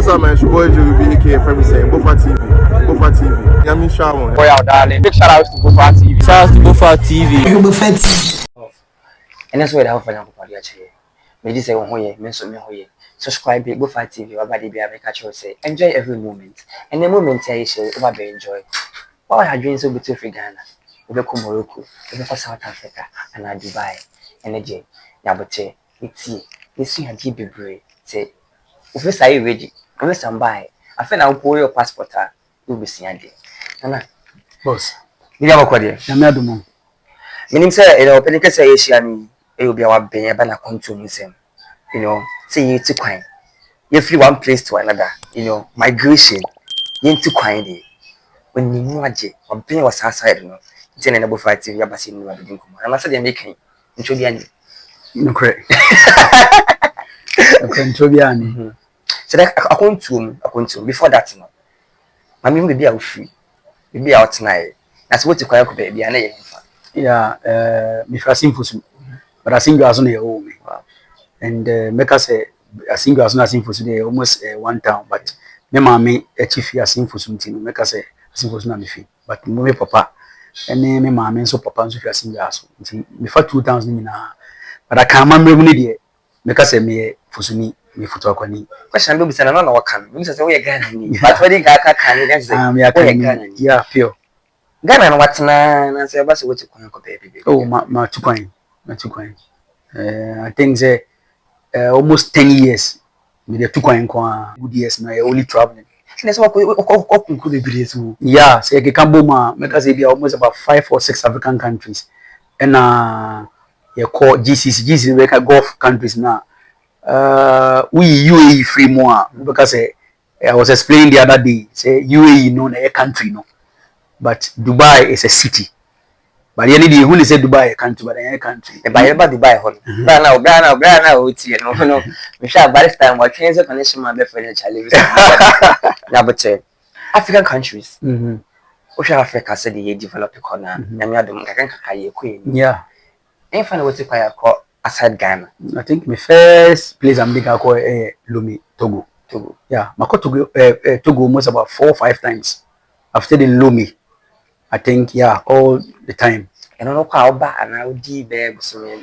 What's up, man? It's your boy Joey BK from saying Bofa TV. Bofa TV. Yami Sharon. Boy out, darling. Big shout out to Bofa TV. Shout out to Bofa TV. Bofa TV. And that's where the help for Uncle Paddy actually. Me just say one hoye, me so me hoye. Subscribe to Bofa TV. Everybody be able to catch you say enjoy every moment. And the moment I say, everybody enjoy. Why are you doing so beautiful Ghana? We go Morocco, we go South Africa, and Dubai. And again, Yabote, we see a deep break. Say, if you ready, I'm some buy. I think I'll pull your passport. You'll be seeing it. Nana, boss. You have a query. I'm not the one. Meaning, sir, you know, Penny say, Asian, it will be our being a banner control him. You know, say you to quine. You flee one place to another, you know, migration, you into quine. When you know, or being was outside, you know, it's an enable fight if you have seen what you come. And I said, you're making into the end. No, correct. So that I want to before that, no. I mean, maybe I'll free. Maybe out tonight. That's what you call a baby. Yeah, me for simple, but I think you are on your home. And make us say, I think you are not simple today, almost 1 town, but me mammy, a chief, you are simple something, make us say, simple not fee. But me papa, and me mammy, so papa, so you are single. Before 2000, but I can't remember when make us say me for me. Me photo kwani question be say na no wakan me say we Ghana ni but we ga ka kan ni say we Ghana ni yeah pure Ghana no watna na say ba say what kwan ko baby oh ma tukwan I think say almost 10 years me the tukwan kwa good years na only traveling na say ko be so yeah say ke kambo ma make us be almost about 5 or 6 African countries and you call GCC we ka Gulf countries na we UAE free more because I was explaining the other day say UAE no a country no but Dubai is a city but you need who say Dubai a country but a country e ba Dubai ho Ghana o tie no me sha by this time what change connection man be for the challenge na but African countries o sha Africa say they develop corner na me adom ka ye ko yeah en fa na what kwaya ko aside Ghana. I think my first place I'm big call Lomé, Togo. Yeah, I Togo Togo almost about 4 or 5 times. I've stayed in Lomé. I think yeah, all the time. And I know how bad and I would be there.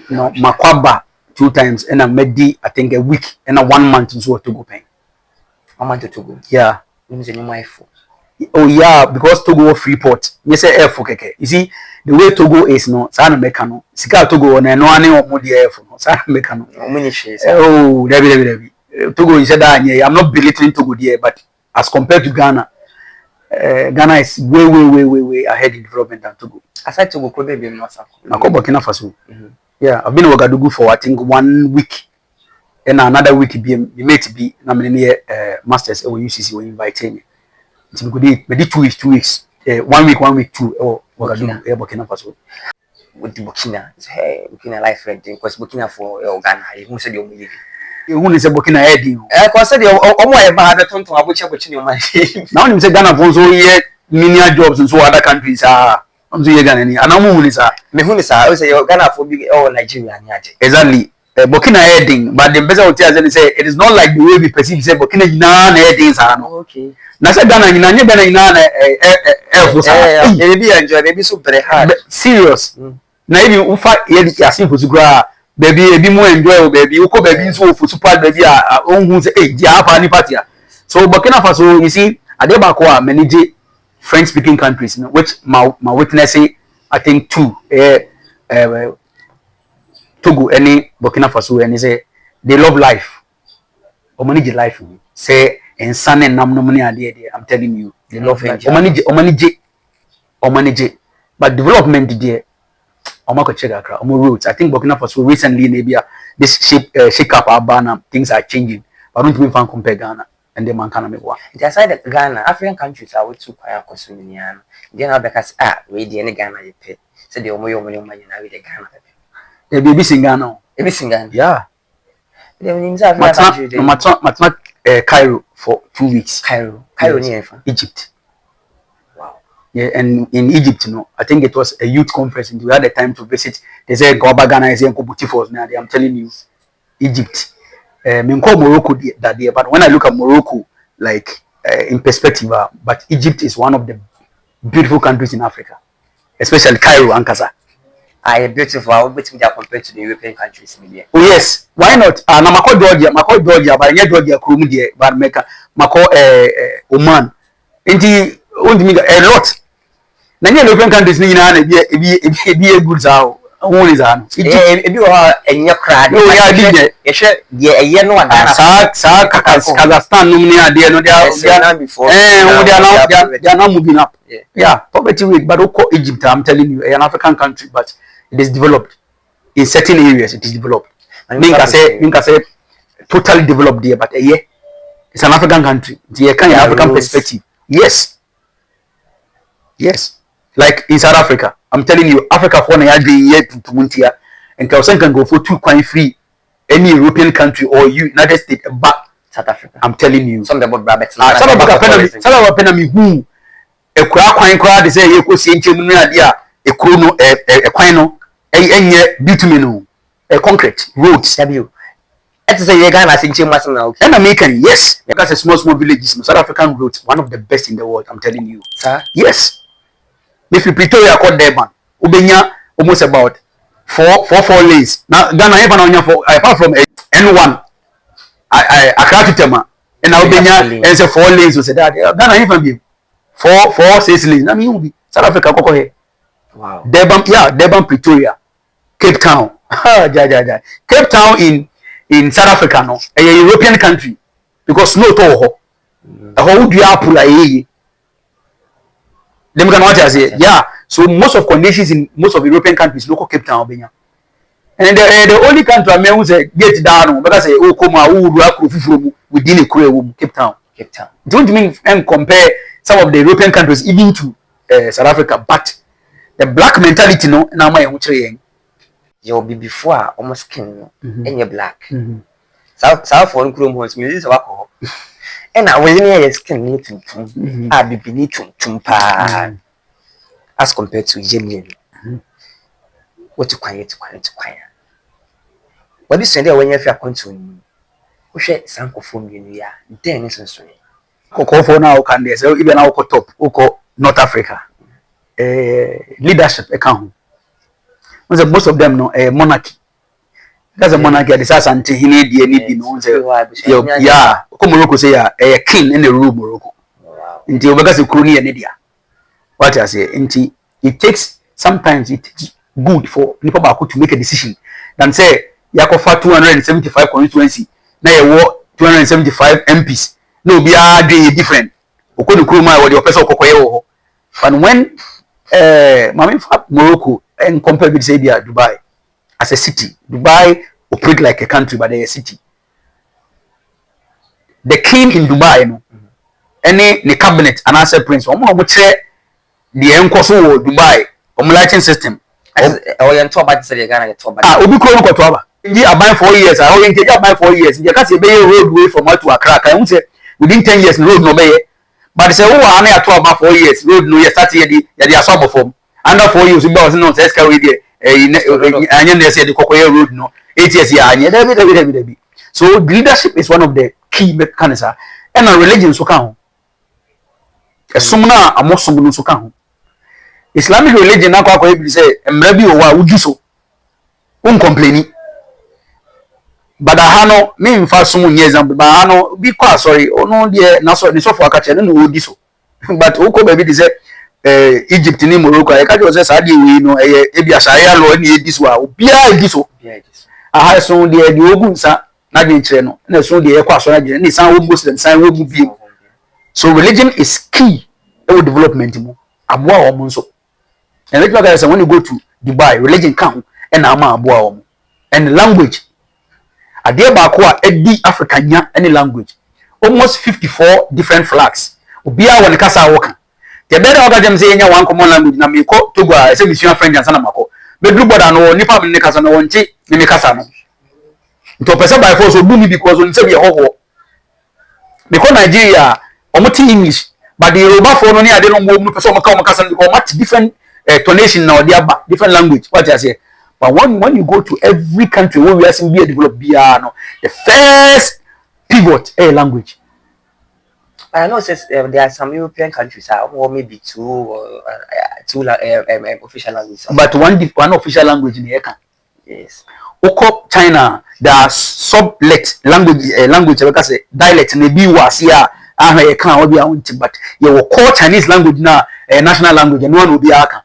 No, Makwaba 2 times and I met I think a week and a 1 month in Togo paying. 1 month to Togo. Yeah. Means you my phone. Oh yeah, because Togo Freeport. You say air for keke. You see the way Togo is no, sana mekano. Sika Togo na no ane omo di air for no, sana mekano. Oh, Debbie. Togo is that I'm not belittling Togo there, but as compared to Ghana, Ghana is way ahead in development than Togo. Aside Togo, could be Masa. I go Burkina Faso. Yeah, I've been in Ouagadougou for I think 1 week. And another week be mate be na me masters at UCC will invite me. Maybe 2 weeks, 1 week, 2 or Burkina Faso. With the Burkina, hey, Burkina life friend, because Burkina for Ghana, who said you're moving. You say Burkina heading. I consider you almost about the ton to which you my now you say Ghana for so here menial jobs in so other countries are. I'm saying Ghana and I'm Munisa. Mehunisa, I say Ghana for big or Nigeria. Exactly. Burkina heading, but the best hotel say it is not like the way we perceive say Burkina headings are no. Okay. Na say Ghana maybe enjoy maybe so very hard. Serious. Na even ufa yasin for sukura baby more enjoy baby uko baby so for super baby ohun say eh dia apa ni party. So Burkina Faso you see adeba ko manage French speaking countries which my witness I think 2 Togo any Burkina Faso and say they love life or manage life say and son and nam no money there I'm telling you they love life or manage but development there omako check akra omo roads I think Burkina Faso recently maybe this shake up our banner things are changing but don't even find compare Ghana and the man can make one aside Ghana African countries are with 2 kwaya kosunian then I because we the any Ghana you pay say the omo money na we the Ghana the baby Singano yeah matma Cairo for 2 weeks Cairo yes. Egypt. Wow. Yeah, and in Egypt, I think it was a youth conference and we had the time to visit. They say Ghana is now. I'm telling you, Egypt. Morocco that day, but when I look at Morocco, like in perspective, but Egypt is one of the beautiful countries in Africa, especially Cairo and Casa. I beautiful. I will bet me compared to the European countries. Maybe. Oh yes, why not? Na mako Georgia, but nye Georgia kurumu die, but meka mako Oman. Inti undi a lot. Na nye European countries ni na ebi good sao. Who is an? Ebi wa enye crowd. No ya dinye. Yeshe die eye no wana. Sa Kazakhstan no ni ade no they are now moving up. Yeah, poverty rate, but oko Egypt, I'm telling you, an African country, but it is developed in certain areas. It is developed. Minka say totally developed there, but yeah, it's an African country. The kind of African perspective. Yes. Like in South Africa, I'm telling you, Africa for na year to Muntia, and Kausen can go for 2 coin free any European country or United States back South Africa. I'm telling you. Some about rabbits. South Africa penami who ekura kwan de say yekosi enchemu na dia ekuro no kwan no enye bitumen no concrete roads w it is a year Ghana enchemu as now and American yes because a small villages South African roads one of the best in the world I'm telling you sir yes if you Pretoria called Durban ubenya almost about four lanes now Ghana even on for apart from N1 I Accra to Tema and now ubenya and say 4 lanes so say that Ghana even be 4 6 lanes. I mean, South Africa, wow. Durban, Pretoria, Cape Town. Cape Town in South Africa, no, a European country because snow to a whole diapu like them can watch say, yeah. So most of conditions in most of European countries, local Cape Town, and the only country I mean say get down because say oh come out within a Cape Town. Don't mean and compare some of the European countries even to South Africa, but the black mentality no na ma ehun you be before almost skin no and you black south for nkrom homes me this wako and I was in skin ni tuntum a bibi ni tuntum pa as compared to Yemen what to quiet what is say when you feel continue wo hwe sankofo mienu ya den ni sonso Kokofo now can they say even now top uko North Africa leadership account most of them no monarchy that's a monarchy the sasa anti hini die ni no say yeah ko Morocco say ya king in the rule Morocco nti obeka se kuro ni ya ne dia what I say nti it takes good for people ba to make a decision than say yakofa 275 constituency na ye wo 275 MPs no be a different okodu kuruma we the person okokoye wo but when Morocco and compare with say Dubai as a city Dubai operate like a country but they a city the king in Dubai no any the cabinet and as a prince omo chere the enkoso Dubai lighting system o ye nto ba say Ghana get to ba obi kro ko to aba ndi aban 4 years how you get aban 4 years ndi ka say be road way from to Accra kan say within 10 years road no be but say who are na to about 4 years road no you start here the asabo form under 4 years be was no say ska we there anya na say the kokoye road no 8 years ya anya David so leadership is one of the key mechanisms and religion so kan ho esumna amosum no so kan ho Islamic religion na kwa be say emra bi o wa wuju so un complaining but ahano me mfa so mu example but ahano bi kwa sorry ono de na so for akache no odi so but uko baby dey say Egypt ni Morocco e ka jo say sa de wi no e bia sharia law ni edi so a obia edi so aha so de ogun sa na de kire no na so de e kwa so na de ni san wo Muslim san wo bi so religion is key in development mu aboa wo nso and let me guys when you go to Dubai religion kan and ama aboa wo and language Adie baako a edi Africanya any language almost 54 different flags obia won kasa woka te bere oga dem say nya one common language na me ko Togo a say mission French ansa na mako bedru border no nipa me kasa no wonche me kasa no nto pese by force obu ni because on say be hoho because Nigeria omuti English but the Yoruba for no ni ade no mo pese o kasa because much different tonation na odi aba different language what I say. But when you go to every country where we are seeing be developed, no, the first pivot language. I know says there are some European countries or maybe two or official languages. But one official language in the eka. Yes. Oko China, there are sublet language because dialect ne bi wasi a aha ye kan obi awunti, but ye wo core Chinese language na national language no one obi aka.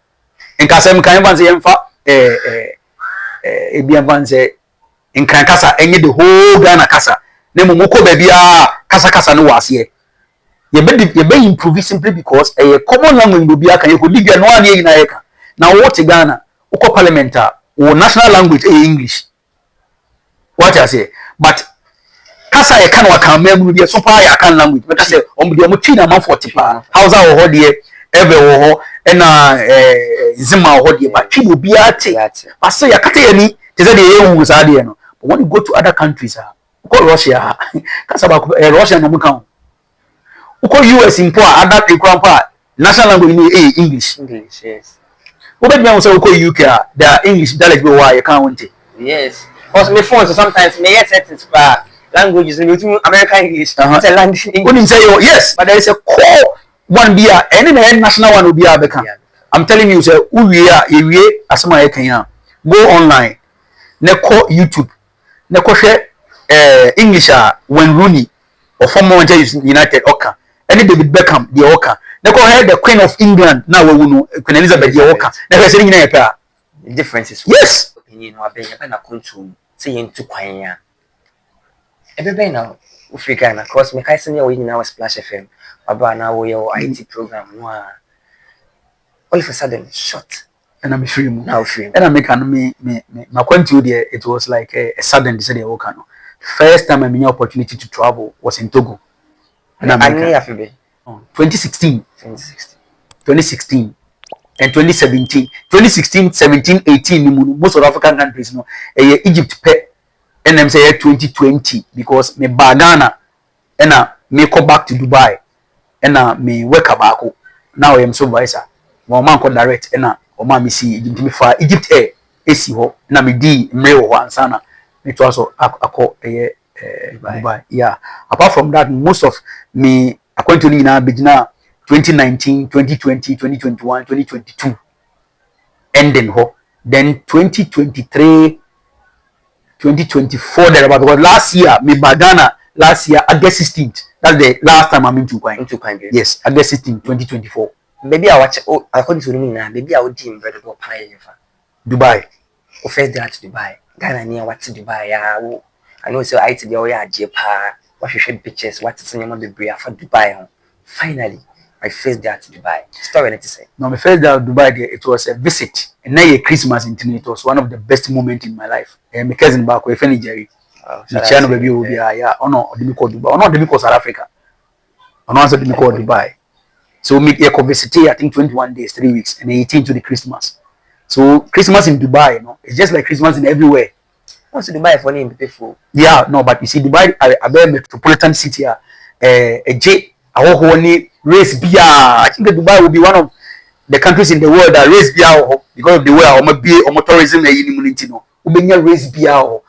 Nka sem kan ban se yemfa ebi ban se nkan kasa enye the whole Ghana kasa. Ne mo ko ba bia kasa no wasi ye be improve simply because a common language obi aka ye ko libia no an ye na ye kan. Na what Ghana oko parliament or national language English. What I say, but kasa e kan waka memu dey so far ya kan language because say dey omo na man 40 pa Hausa wo ho dey ebe wo ho na Zima wo ho dey but twi obi ate but say ya kata ya ni te say dey ewu sa dey no. But when you go to other countries go Russia kasa ba Russia no kan go US in poa other national language ni English Yes. What be me say go UK there English dialect go why you can want it. Yes. Also, my phone, so sometimes may settings for languages in American English. It's a language English. Say, yes, but there is a core one beer, any national one will be a become. I'm telling you, sir, we are as my Kenya. Go online, neko YouTube, neko share English when Rooney or former Manchester United Oka. Any David Beckham, the Oka. Neko heard the Queen of England now we know Queen Elizabeth the Oka. Never saying the differences. Yes. You know, I've been to say into Quanya. Everybody now, Africa, of course, my cousin here in our Splash FM, about now your IT program. All of a sudden, shot. And I'm free. Now free. And I make my country there. It was like a sudden decision. First time I had the opportunity to travel was in Togo. And I'm 2016. 2016. And 2017, 17, 18, most of African countries, no, Egypt pay, and them say 2020 because me Ghana, and me go back to Dubai, and me work back. Now I am supervisor. My man called direct, and my me see Egypt me for Egypt AC ho, na me di mrewo ho ansana. Me to also ako Dubai. Yeah. Apart from that, most of me according to na bigina 2019, 2020, 2021, 2022 ending ho. Then 2023, 2024 there about because last year me Ghana last year August 16th. That's the last time I'm into Kwang. Yes, August 16th, 2024. Maybe I watch according to me now, maybe I would team bread or pie Dubai. Or first day at Dubai. Ghana near what's Dubai. I know so I to the Oya Jepa, what you should pictures, what's in your mother for Dubai. Finally. My first day at Dubai. Story to say. No, my first day at Dubai, it was a visit. And now Christmas in it was one of the best moments in my life. And my cousin back with Fanny Jerry. The channel baby will be oh no, the call Dubai. Oh no, the call South Africa. Oh no, the call Dubai. So we visit I think 21 days, 3 weeks, and 18 to the Christmas. So Christmas in Dubai, you know, it's just like Christmas in everywhere. What's Dubai for name people? Yeah, no, but you see Dubai, a very metropolitan city, a J, a race beer. I think that Dubai will be one of the countries in the world that race beer because of the way our tourism race beer.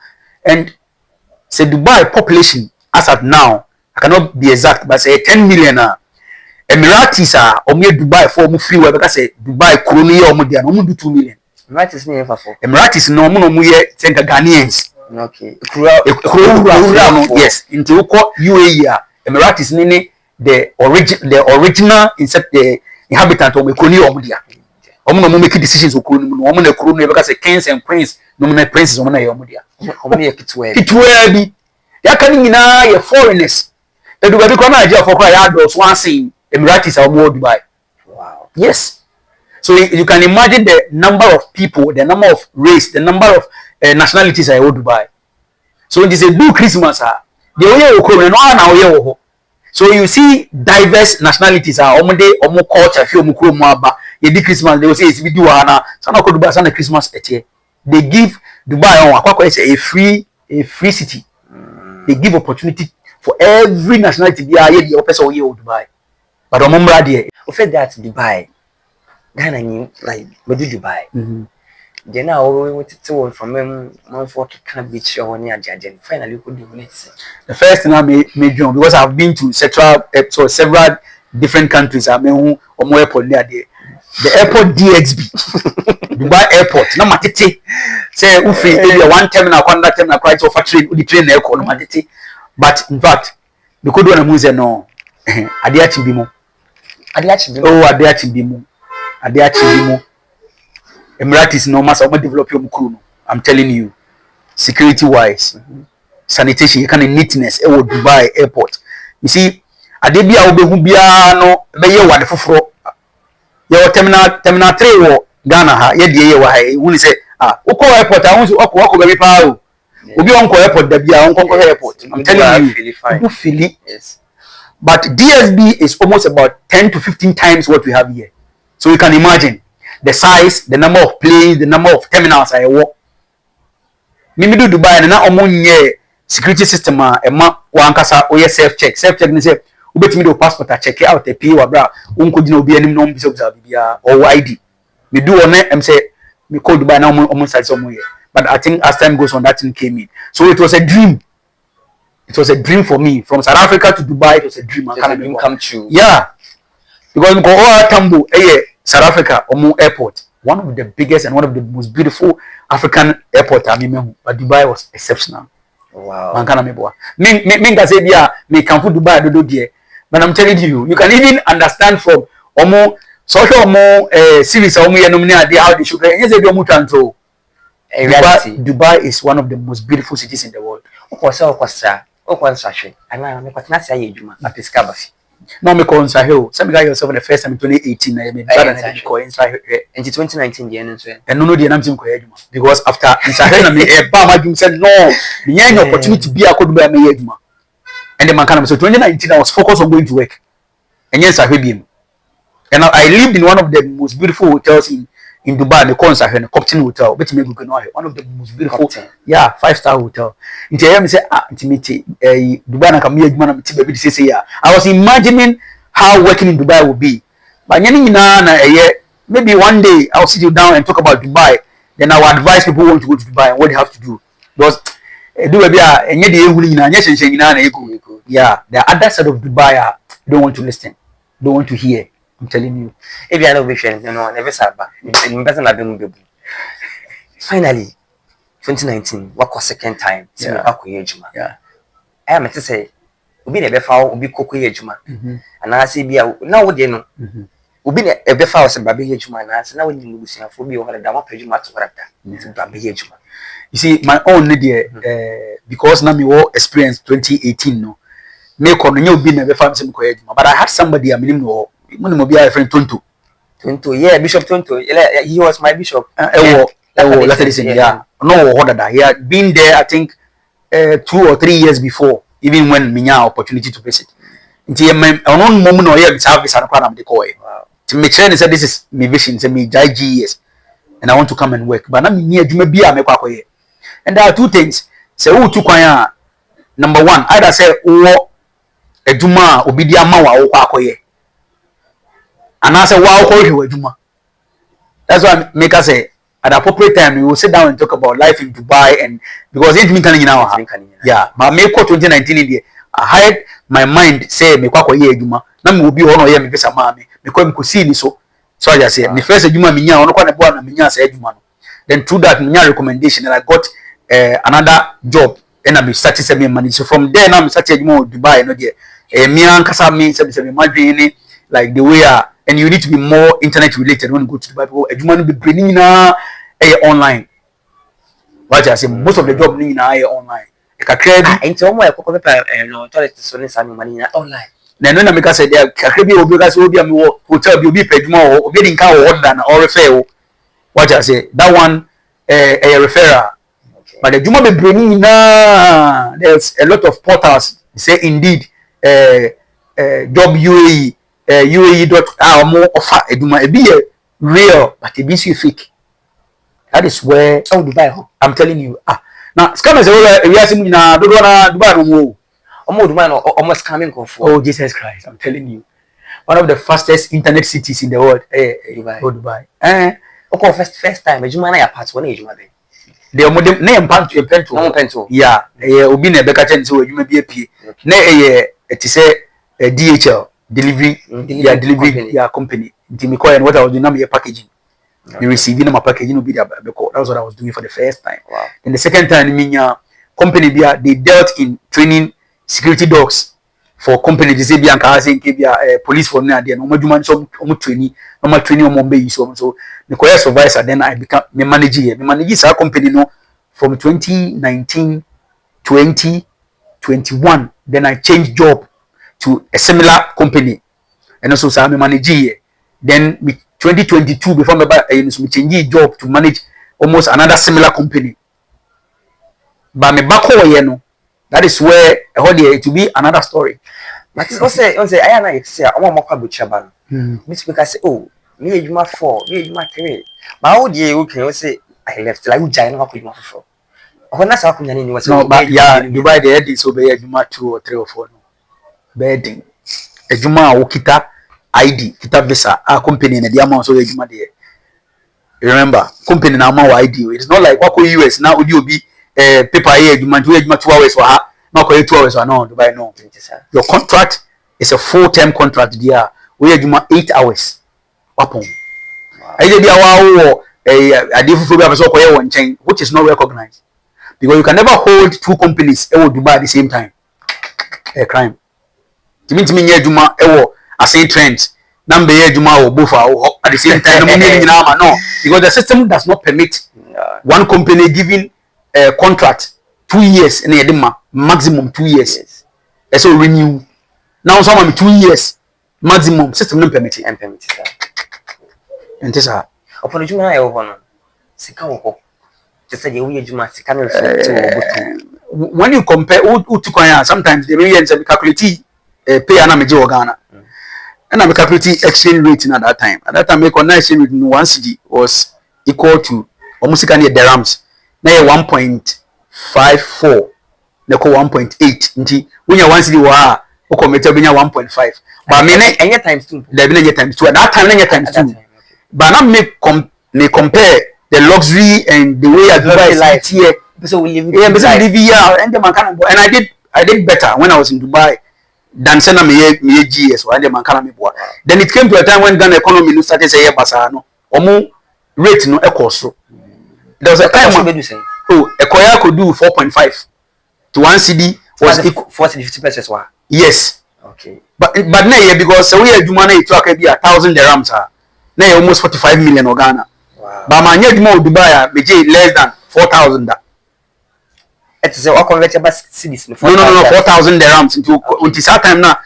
And say Dubai population as at now, I cannot be exact, but say 10 million. Emiratis are Dubai for free because say Dubai Kuruni do 2 million. Emiratis near for Emiratis no Ghanaians. Okay. Yes, into UAE. Emiratis nene the original the inhabitant of Kuni Omudia. No make decisions of Kuni, woman a Kuni because a kings and queens, no princes on Omudia. It ya coming in a foreigners. They do become idea for cry adults one saying Emiratis are more Dubai. Wow. Yes. So you can imagine the number of people, the number of race, the number of nationalities are in Dubai. So when they say do Christmas, the way no. So you see diverse nationalities are omo culture fi omo kuro mu aba. Ye di Christmas they will say it's be do ana. Sana ko Dubai sana Christmas etie. They give Dubai on akwa a free city. They give opportunity for every nationality there here the person here in Dubai. But omumra there. We said that Dubai. Ghana ni like we do Dubai. Then I always to from one for can beach or near Jajan. Finally, could do this. The first thing I made John, because I've been to several different countries. I mean, or more airport near there. The airport DXB, Dubai Airport. No matete. Say ufi area one terminal, one terminal, quite so factory the train airport no matete. But in fact, the code one muse no. Adia chimbimo. Oh, adia chimbimo. Adia chimbimo. Emirates no mass of develop your mukuru. I'm telling you, security wise, sanitation, you can neatness. Dubai Airport. You see, adebia obehubia no beye wade foforo. Your terminal 3 wo Ghana ha ye die ye wa ha woni say uko airport I want to wako baby pa o obi onko airport da bia onko airport. I'm telling you, you feel it. Yes. But DSB is almost about 10 to 15 times what we have here. So you can imagine the size, the number of planes, the number of terminals I work. Mimi do Dubai na omonye security system ema wankasa oye self check ni say ubetimi do passport a check out e pay wa bra unko gina obi anim no mbisa obisa bibia or ID me do one em say me call Dubai na omo side somewhere. But I think as time goes on that thing came in. So it was a dream. It was a dream for me. From South Africa to Dubai, it was a dream. I can't dream come true. Yeah. Because we go all Tambo, South Africa, Omo Airport. One of the biggest and one of the most beautiful African airport. But Dubai was exceptional. Wow. Man kana meboa. Me say bia me can put Dubai do there. But I'm telling you, you can even understand from Omo social Omo series Omo yenom ni ade how they should. Yes, they do Omo tanto. Dubai is one of the most beautiful cities in the world. Ana me kwatena sia ye adwuma na pesika bafi. No me call Sahel. Some guy yourself the first time in 2018 na me bad call in Sahel. In 2019 the end so. And no dey na mtim ko adwuma because after in Sahel na me ba ma dwum said no, me any opportunity be akoduba me adwuma. And the man can so 2019 I was focused on going to work. And yes Sahel bi. And I lived in one of the most beautiful hotels in Dubai, the Con Sahel, the Copton Hotel. Bet me go know one of the most beautiful, 5-star hotel. Into me say intimate Dubai na come here adwuma na me ti baby say ya. I was imagining how working in Dubai would be. But nyani na maybe one day I'll sit you down and talk about Dubai. Then I will advise people who want to go to Dubai and what they have to do. Because do baby enye de ehuru nyina nya hyenhyen nyina na ego. Yeah, the other side of Dubai don't want to listen. Don't want to hear. I'm telling you. If you are not vision, never saba. Finally, 2019, what was second time? Yeah. I am to say, Ubi never found Ubi Coco Yejuma. And I say, now what you know. Ubi never found some baby Yejuma, and I say, now when you lose your phobia over the Dama Pejuma to Rapta, Baby Yejuma. You see, my own idea, because now me war experience 2018, no. Me come new be never found some Koyejuma, but I had somebody I mean, no be a friend Tonto. Yeah, Bishop Tonto. He was my bishop. Let's listen. Yeah, no, order. He had been there, I think, 2 or 3 years before, even when me had opportunity to visit. Until on moment or year, service and program the koi. To make sure that this is my vision, say me GS, and I want to come and work. But I'm near Juma Bia me kwakoye. And there are 2 things. Say who to kwaya. Number 1, either say oh, a Juma obidia mawa o kwakoye. And I say, wow, Juma. That's why make us say at the appropriate time we will sit down and talk about life in Dubai and because it means now. Yeah, but me 2019 in there. I had my mind say me kwa ye Juma. Na me will be on here me pesa mami. Me kwa me see ni so. So I just say me first Juma me nya ono kwa na boa na me nya say Juma. Then through that me nya recommendation and I got another job and I started say money. So from there now me started Juma Dubai no there. Me ankasa me say me madwini like the way and you need to be more internet related when you go to Dubai. People, you be bringing online. What I say, most of the job need online. Into no toilet so money online. Then when I make us say there, Kakrebi will be guys will be a hotel, you'll be paid more, or bidding car or than or refer. What I say, that one a referral. Okay. But the Juma be bringing there's a lot of portals. Say indeed, job UAE. UAE.com offer eduma e be real but e be fake. That is where Dubai. I'm telling you. Now scammers we are seeing na do na Dubai no. Dubai no almost coming for. Oh Jesus Christ, I'm telling you. One of the fastest internet cities in the world. Dubai. Dubai. Okay, first time, you man, I part one age, man. The modem name Pento. Yeah, obi na beka chen so adwuma bi apie. Na it is a DHL delivery company. Nti me call and what I was doing na me packaging. You receiving my packaging be there because that was what I was doing for the first time. Wow. And the second time minya company bia they dealt in training security dogs for company they say bia nka say nke bia police for na there no madwuma so training no be yi so me call supervisor then I become me manager here. Me manage sa company no from 2019 2021 then I changed job to a similar company and also so me manage here. Then 2022 before me change job to manage almost another similar company. But me back over no, that is where it will be another story. But say I na say I want more butcher ban. Me speak say oh me ejuma 4, me ejuma 3. But how dey you can say I left like you giant na ejuma 4. Oh na sa kunya ni was no but yeah Dubai the head so be ejuma 2 or 3 or 4 no. Bedding. Ejuma okita ID, kita visa, company na the amount so ejuma there. Remember, company na amount ID. It's not like wako US now obi paper here ejuma 2 hours for her. Not 2 hours or no, Dubai no. Your contract is a full-term contract there. We ejuma 8 hours. Wapon. I dey dia which is not recognized. Because you can never hold two companies in Dubai at the same time. A crime. It means me ejuma I say trends. Number ejuma or both at the same time. No, because the system does not permit one company giving a contract 2 years in edema, maximum 2 years. Yes. So renew. Now some 2 years maximum system no permit it. And this are upon the juma I over sika wo just say we juma sika no reflect when you compare who to sometimes they may calculate pay ana meje Ghana. And I calculate exchange rate at that time. At that time, make exchange rate in 1 cedi was equal to almost dirhams. Now 1.54, na 1.8. Nti when you 1 cedi wa o comete be 1.5. But me na times 2. There be times 2. At that time na times 2. But now me compare the luxury and the way I Dubai life here. So we live here and I did better when I was in Dubai than send me GS or man kana me boa. Then it came to a time when Ghana economy started say basa no omo rate no ekosro. There was a time when Ekoya could do 4.5 to 1 cedi was equal 40-50 pesos wa. Yes. Okay. But now because so we adwuma na itu aka bi 1,000 dirhams na almost 45 million of Ghana. Wow. But man adwuma Dubai be less than 4,000 da. It is a convertible cedis. No 4,000 dirhams into until that time na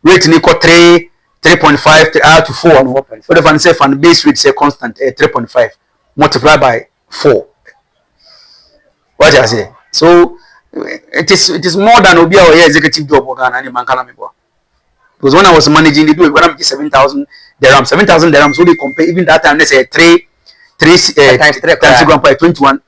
rate ni ko 3.5 to 4 no. What if I say fan base rate say constant 3.5 multiplied by 4. What I say? So it is more than obi our executive job Ghana ni man kana me boa. Because when I was managing the do when I'm 7,000 dirhams. 7,000 dirhams only compare even that time they say 3 times 21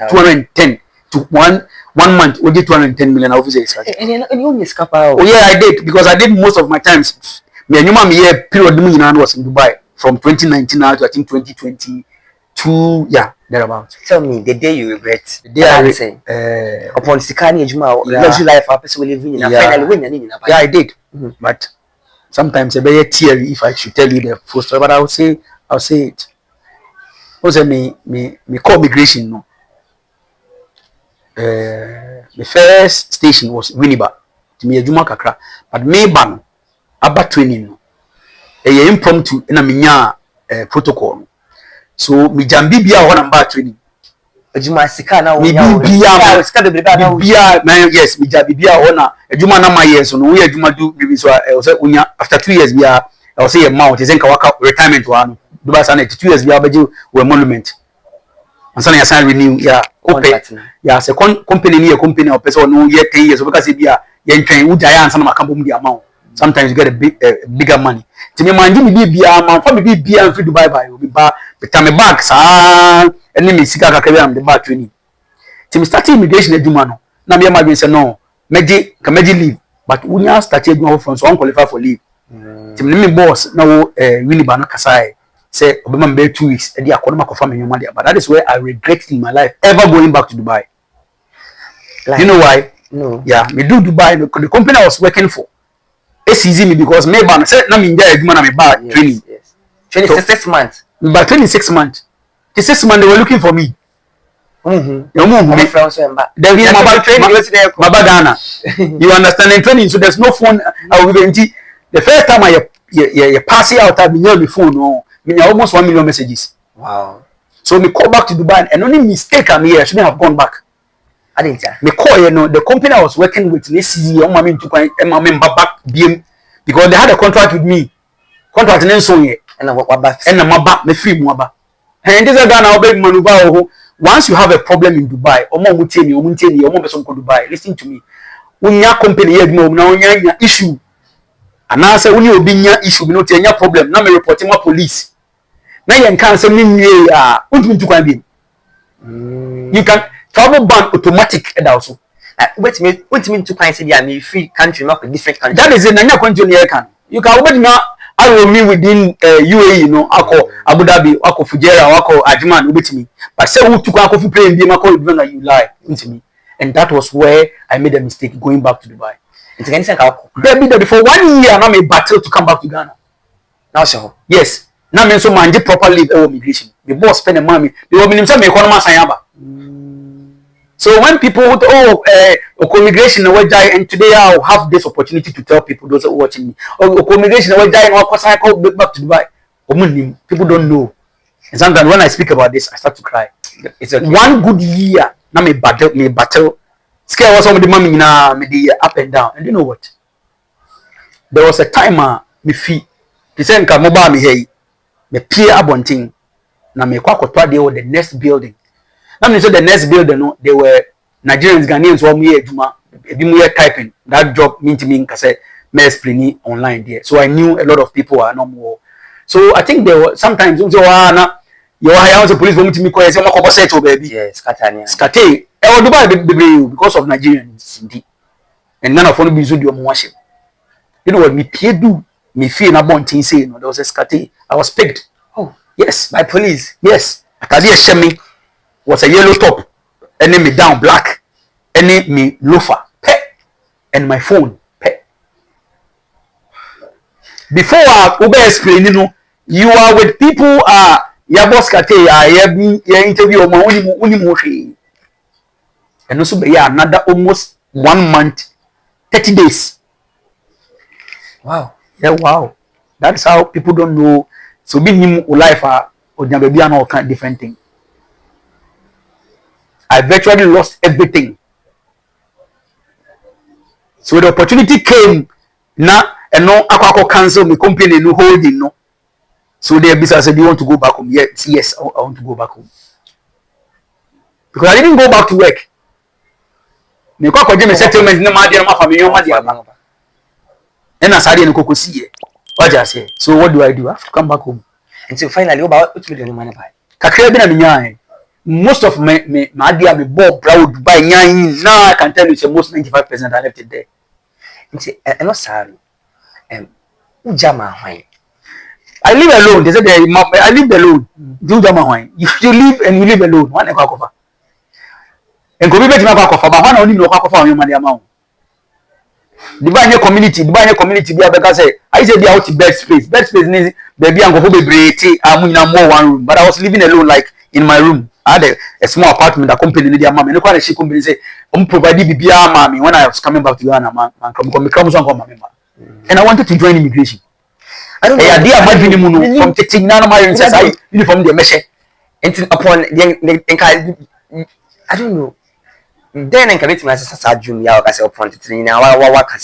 210 to one month we did 210 million offices. And you only scapa. Oh yeah, I did because I did most of my times. Me and you year period me was in Dubai from 2019 now to I think 2022 thereabouts. Tell me the day you regret. The day I say upon Sikani ejuma luxury life a person living in finally win I did. But sometimes a very teary if I should tell you the full story, but I'll say it. Also me call migration no. The first station was Winneba to me ejuma kakra, but me ban about training no. Impromptu na minya protocol. So mi jambi bia ho na mba training. Ejuma sika na mi bia sika bebre na bia yes mi jambi bia ho na ejuma na my years no we ejuma do bibi so say unya after 2 years bia I say amount is enka waka retirement wa no do ba say 2 years bia beji we monument. Ansana ya sign renew open say company ni a company or person no year 10 years because say bia ye ntwen wo jaya ansana makambo mu di amount. Sometimes you get a bigger money. To me, man, give me bia man, for me bia and free Dubai buy. We buy, but time me back, sa, and me sika kakebe am the back training. To me start immigration eduma no. Na me imagine say no, meji leave, but unya start eduma from so unqualified for leave. To me boss na wo Winneba no kasai. say obama be 2 weeks e dey akonoma kofa me nyoma dey, but that is where I regret in my life ever going back to Dubai. Like, you know why? No. Yeah, me do Dubai, the company I was working for, it's easy me because me ban say na me enjoy adwuma na me ba training. Yes. 26 months. But 26 months. The 6 months they were looking for me. You understand? In training, so there's no phone. The first time I pass it out, I near the phone. No, almost 1 million messages. Wow. So me call back to Dubai, and only mistake I'm here. I shouldn't have gone back. I didn't. Me call the company I was working with. This is back because they had a contract with me. Contract and so here. And what back? And I'm back. Me free more back. And this is Ghana obey maneuver. Once you have a problem in Dubai, Dubai, listen to me. Unya company here no unya issue. And I say unya obinya issue, no tenya problem. Na me reporting my police. Na yen can say me you can travel ban automatic also. Wait me to kind say me free country, not a different country. That is it. Na country you can. You can wait now. I will mean within UAE, you know, ako Abu Dhabi, ako Fujairah, ako Ajman, with me. But say who took ako play in the Mako, you lie into me. And that was where I made a mistake going back to Dubai. It's against a baby for 1 year, now me battle to come back to Ghana. Now so yes. Now me so man did proper leave immigration. The boss spend the money. The woman himself me economy sayaba. So when people would immigration and today I'll have this opportunity to tell people those who are watching me. Immigration and I call back to Dubai. People don't know. And sometimes when I speak about this, I start to cry. It's okay. 1 good year. Now me battle. Scare was some of the money now me the up and down. And you know what? There was a time me fee. The same can mobile me here. Me peer abonting. Now me kwa the next building. Now me say the next building, no, they were Nigerians, Ghanaians, who me juma, typing. That job mean to me because me explain online there. So I knew a lot of people are no more. So I think there were sometimes you hire the police for me to me because baby. Yes, Scatania. Scate. Dubai because of Nigerians indeed. And none of them be do worship. You know what me peer do? Me fear na bonting say no. There was a scate. I was picked. Oh yes, by police. Yes. Akadia shemi was a yellow top, and then me down black, and then me loafer, and my phone, Before I explain, you are with people, your boss kate, your interview, and also be another almost 1 month, 30 days. Wow. Yeah, wow. That's how people don't know. So being him life or baby and all kind of different thing. I virtually lost everything. So the opportunity came now, and no I cancel my company no holding no. So they said, do you want to go back home? Yes, I want to go back home. Because I didn't go back to work. Me kwa me settlement na ma dia ma family ma dia ba. And as I didn't go see it. What just say? So what do? I have to come back home. And so finally, about what million money buy? Kakra bi na me nyaa. Most of my idea me bought proud by nyan. Now I can tell you it's almost 95% I left it there. And not sorry. Ujama why? I live alone. They said I live alone. Do jama why? You live and you live alone. One ekwa kofa. And go be better na kofa. But one only no kofa on your money amount. Dubai community be abeka say I say they out bed space. Bed space means baby and go bebrete amunyina more one room. But I was living alone like in my room. I had a small apartment that company in their mom. And the she company say, provide BBR mommy when I was coming back to Ghana, man. And I wanted to join immigration. I don't know. From taking none of my uniform the measure. Upon the I don't know. Then I can myself junior I say upon the now I can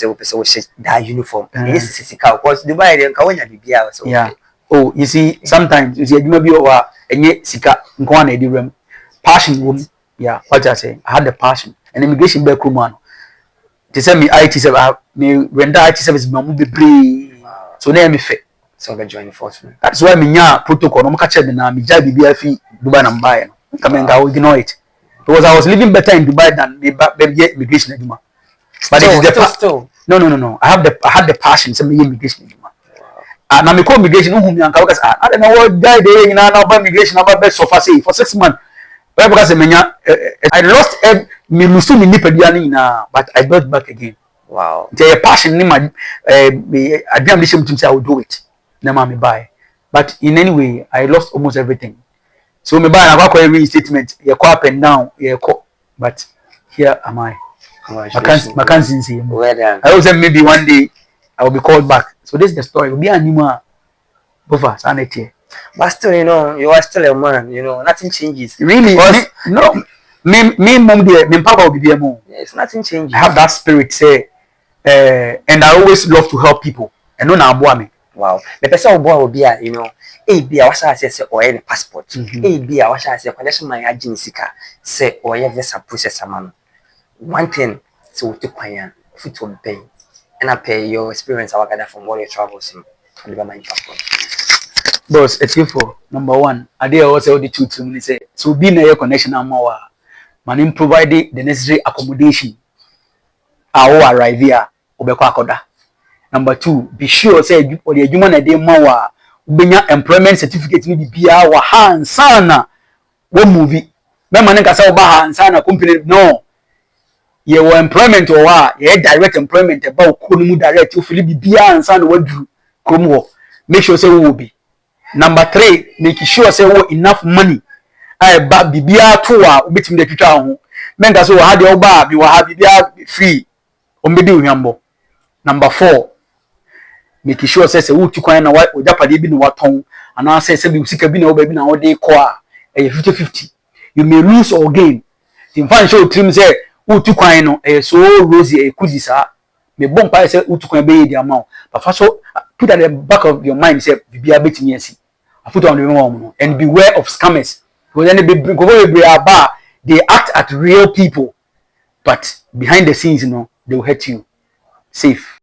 say that uniform. Yes, because Dubai then BBR. So yeah. Oh, you see, sometimes you see, you may be over and yet sika nkwana edi rem passion woman. Yeah, what I say, I had the passion. And immigration back man. They say me IT me render IT service me be brave. So na me fit. So I join the force. That's why me nya protocol no catch me na me jai bibia fi Dubai na mbaye no. Come and I will ignore it. Because I was living better in Dubai than me immigration eduma. But it is the still. No. I had the passion, so me immigration eduma. na me call migration no hu me anka because I don't know what die dey na na migration na best so far say for 6 months. Why because I lost me lose me nipadua na but I built back again. Wow. The passion in my I dream this to say I will do it. Na me buy. But in any way I lost almost everything. So me buy na kwa reinstatement. You go up and down, but here am I. I can't see. Well done. I always say maybe one day I will be called back. So this is the story. Be anima. Bofa sanity. But still, you are still a man. Nothing changes. Really? No. Me mom there, me papa will be there more. Yes, nothing changes. I have that spirit, say, and I always love to help people. And no na aboa me. Wow. The person who will be a, be a washa say or any passport. Be a washa say connection my agency car say or a visa process man. One thing so to pay foot will pay. And I pay your experience I gather from all your travels in my passport. Boss, it's you for number one. I did also the two to me say so being a connection amawa. Man provide the necessary accommodation. I will arrive here. Obekwa akoda. Number two, be sure say or the human a day mawa ubenya employment certificate ni bibia wa hansana wo movie. Me man nka say oba hansana company no. Ye wo employment or wa ye direct employment e ba ko no mu direct o fili bibia hansana wadu krom wo. Make sure say we will be. Number three, make sure say we enough money. I ba bibia to a obetim de twitwa ho. Men ka so ha de oba bi wa ha bibia free. Ombedi ohwambo. Number four, make sure say we tu kwan na wa ojapade bi no waton ana say bi usika bi na oba bi na ode ko a 50-50. You may lose or gain. The fan show trim say we tu kwan no so rosy e kuzi sa. Me bom pa say we tu kwan be the amount. But first so put at the back of your mind say bibia betimi asi. I put on the wrong and beware of scammers. Because then they act at real people, but behind the scenes, they will hurt you. Safe.